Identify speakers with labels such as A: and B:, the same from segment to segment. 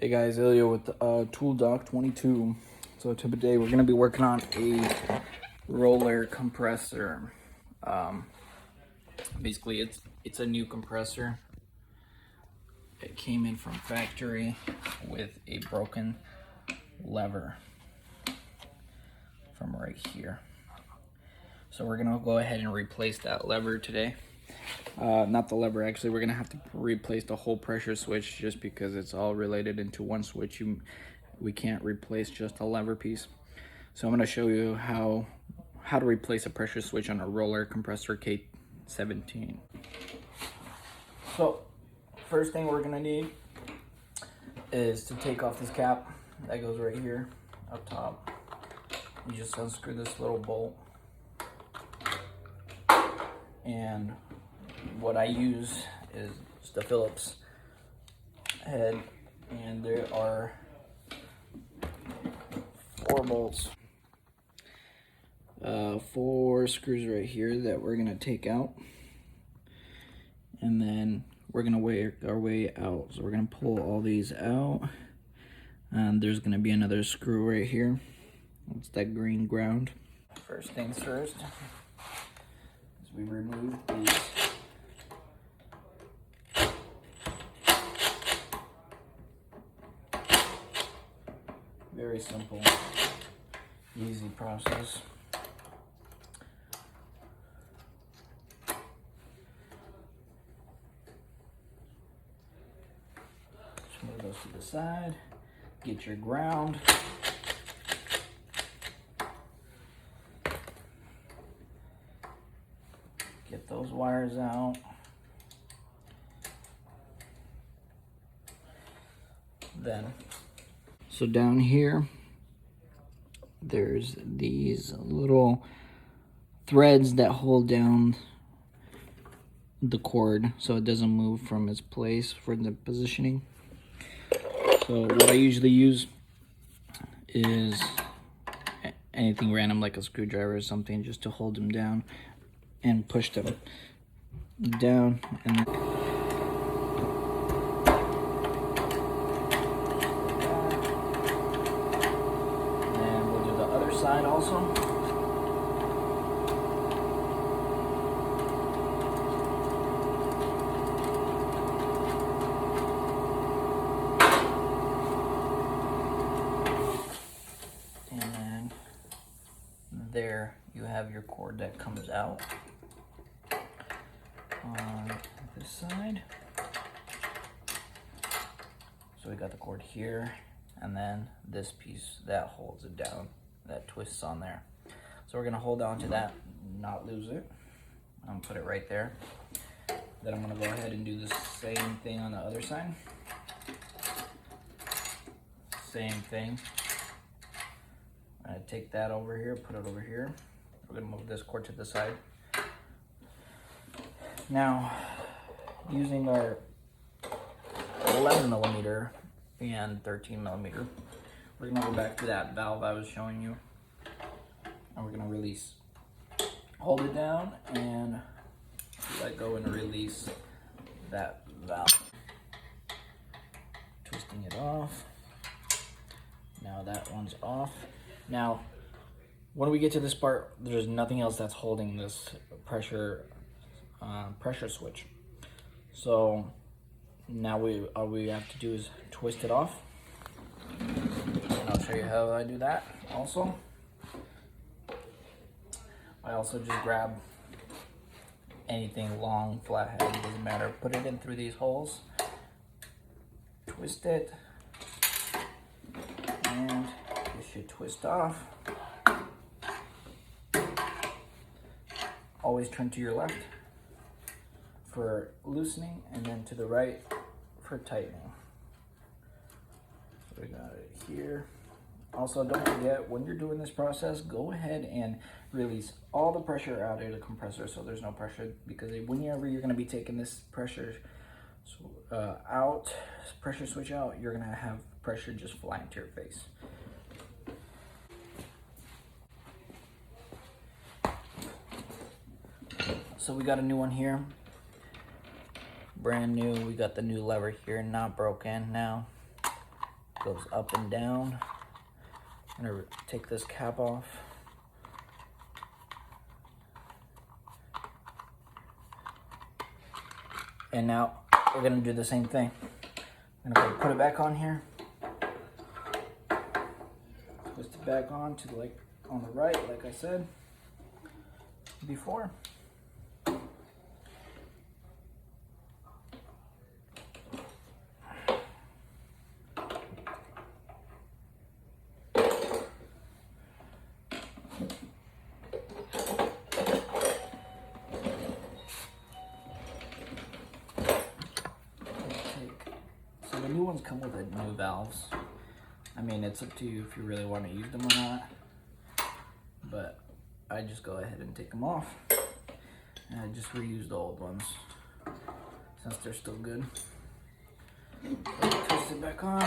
A: Hey guys, Ilya with Tool Doc 22. So today we're gonna be working on a Rolair compressor. Basically, it's a new compressor. It came in from factory with a broken lever from right here. So we're gonna go ahead and replace that lever today. Not the lever, actually. We're gonna have to replace the whole pressure switch just because it's all related into one switch. We can't replace just a lever piece. So I'm gonna show you how to replace a pressure switch on a Rolair Compressor K17. So first thing we're gonna need is to take off this cap that goes right here up top. You just unscrew this little bolt, and what I use is just a Phillips head, and there are 4 bolts, 4 screws right here that we're gonna take out, and then we're gonna work our way out. So we're gonna pull all these out, and there's gonna be another screw right here. It's that green ground. First things first is we remove these. Very simple, easy process. Just move those to the side. Get your ground. Get those wires out. So down here, there's these little threads that hold down the cord so it doesn't move from its place for the positioning. So what I usually use is anything random like a screwdriver or something just to hold them down and push them down. And side also. And then there you have your cord that comes out on this side. So we got the cord here, and then this piece that holds it down, that twists on there. So we're gonna hold on to that, not lose it. I'm gonna put it right there. Then I'm gonna go ahead and do the same thing on the other side. Same thing. I'm gonna take that over here, put it over here. We're gonna move this cord to the side. Now, using our 11mm and 13mm, we're gonna go back to that valve I was showing you, and we're gonna release. Hold it down and let go and release that valve. Twisting it off. Now that one's off. Now, when we get to this part, there's nothing else that's holding this pressure switch. So now all we have to do is twist it off. I'll show you how I do that also. I also just grab anything long, flathead, doesn't matter. Put it in through these holes, twist it, and it should twist off. Always turn to your left for loosening, and then to the right for tightening. So we got it here. Also, don't forget, when you're doing this process, go ahead and release all the pressure out of the compressor so there's no pressure, because whenever you're going to be taking this pressure switch out, you're going to have pressure just flying to your face. So we got a new one here. Brand new. We got the new lever here, not broken now. goes up and down. I'm gonna take this cap off. And now we're gonna do the same thing. I'm gonna go put it back on here. Twist it back on to like on the right, like I said before. So the new ones come with the new valves. I mean, it's up to you if you really want to use them or not. But I just go ahead and take them off. And I just reuse the old ones since they're still good. So twist it back on.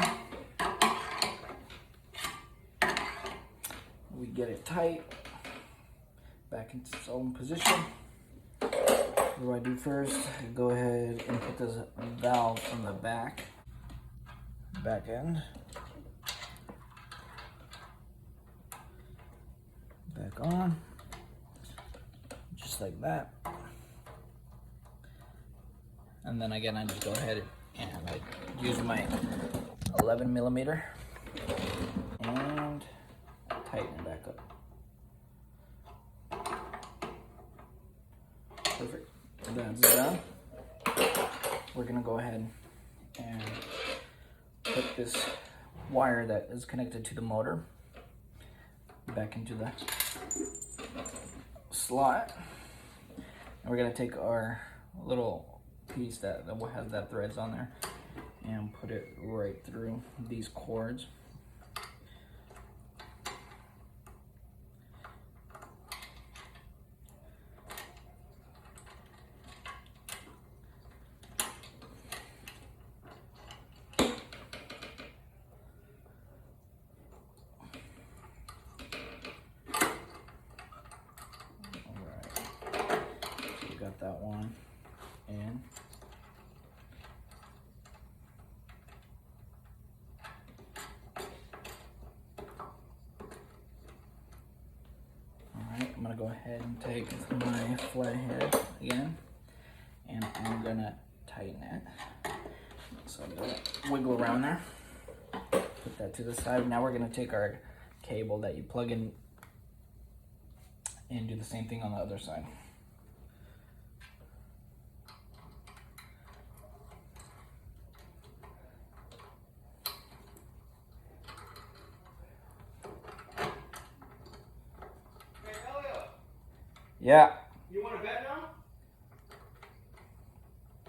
A: We get it tight. Back into its own position. What do I do first? I go ahead and put this valve from the back end. Back on. Just like that. And then again, I just go ahead and I use my 11 millimeter and tighten it back up. Perfect. That's done. We're gonna go ahead and put this wire that is connected to the motor back into the slot. And we're gonna take our little piece that has that threads on there and put it right through these cords. Got that one in. Alright, I'm gonna go ahead and take my flathead again and I'm gonna tighten it. So I'm gonna wiggle around there. Put that to the side. Now we're gonna take our cable that you plug in and do the same thing on the other side. Yeah.
B: You want to bet now?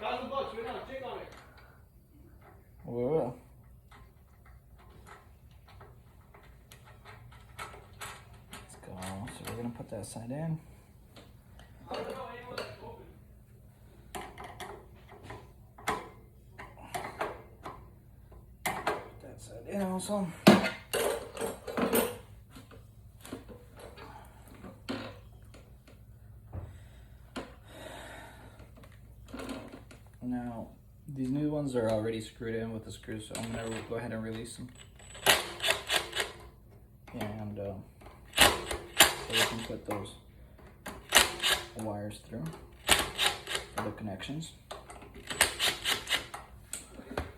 B: $1,000 right now, check on it.
A: We will. Let's go. So we're gonna put that side in.
B: I don't know anyone that's open.
A: Put that side in also. Now, these new ones are already screwed in with the screws, so I'm going to go ahead and release them. And so we can put those wires through for the connections.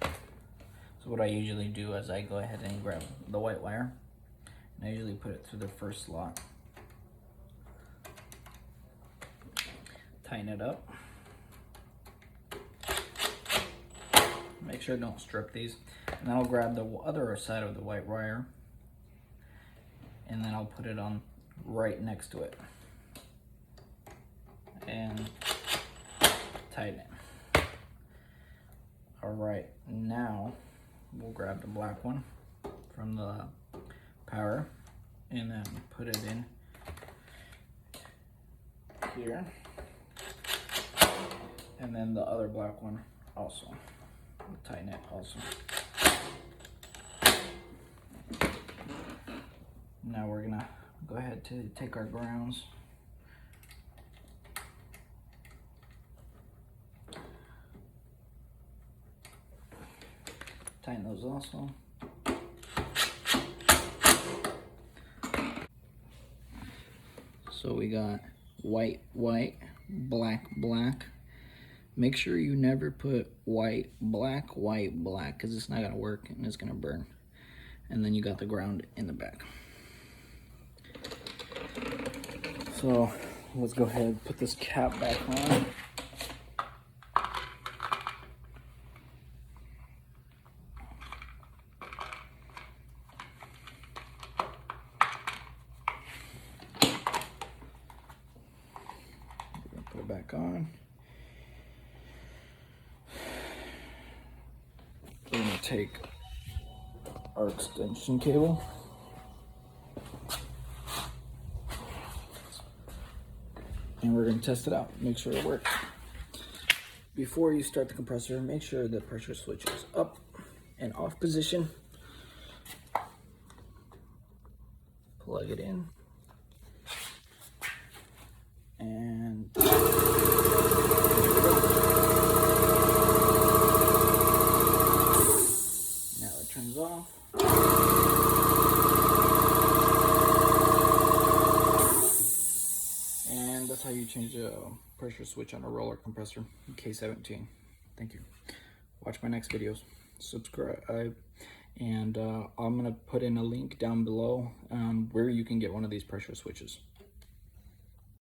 A: So what I usually do is I go ahead and grab the white wire, and I usually put it through the first slot. Tighten it up. Make sure don't strip these. And then I'll grab the other side of the white wire and then I'll put it on right next to it and tighten it. Alright, now we'll grab the black one from the power and then put it in here, and then the other black one also. Tighten it also. Now we're gonna go ahead to take our grounds. Tighten those also. So we got white, white, black, black. Make sure you never put white, black, because it's not gonna work and it's gonna burn. And then you got the ground in the back. So let's go ahead and put this cap back on. Put it back on. We're gonna take our extension cable. And we're gonna test it out, make sure it works. Before you start the compressor, make sure the pressure switch is up and off position. Plug it in. And now it turns off. And that's how you change a pressure switch on a roller compressor K17. Thank you. Watch my next videos. Subscribe. And I'm going to put in a link down below where you can get one of these pressure switches.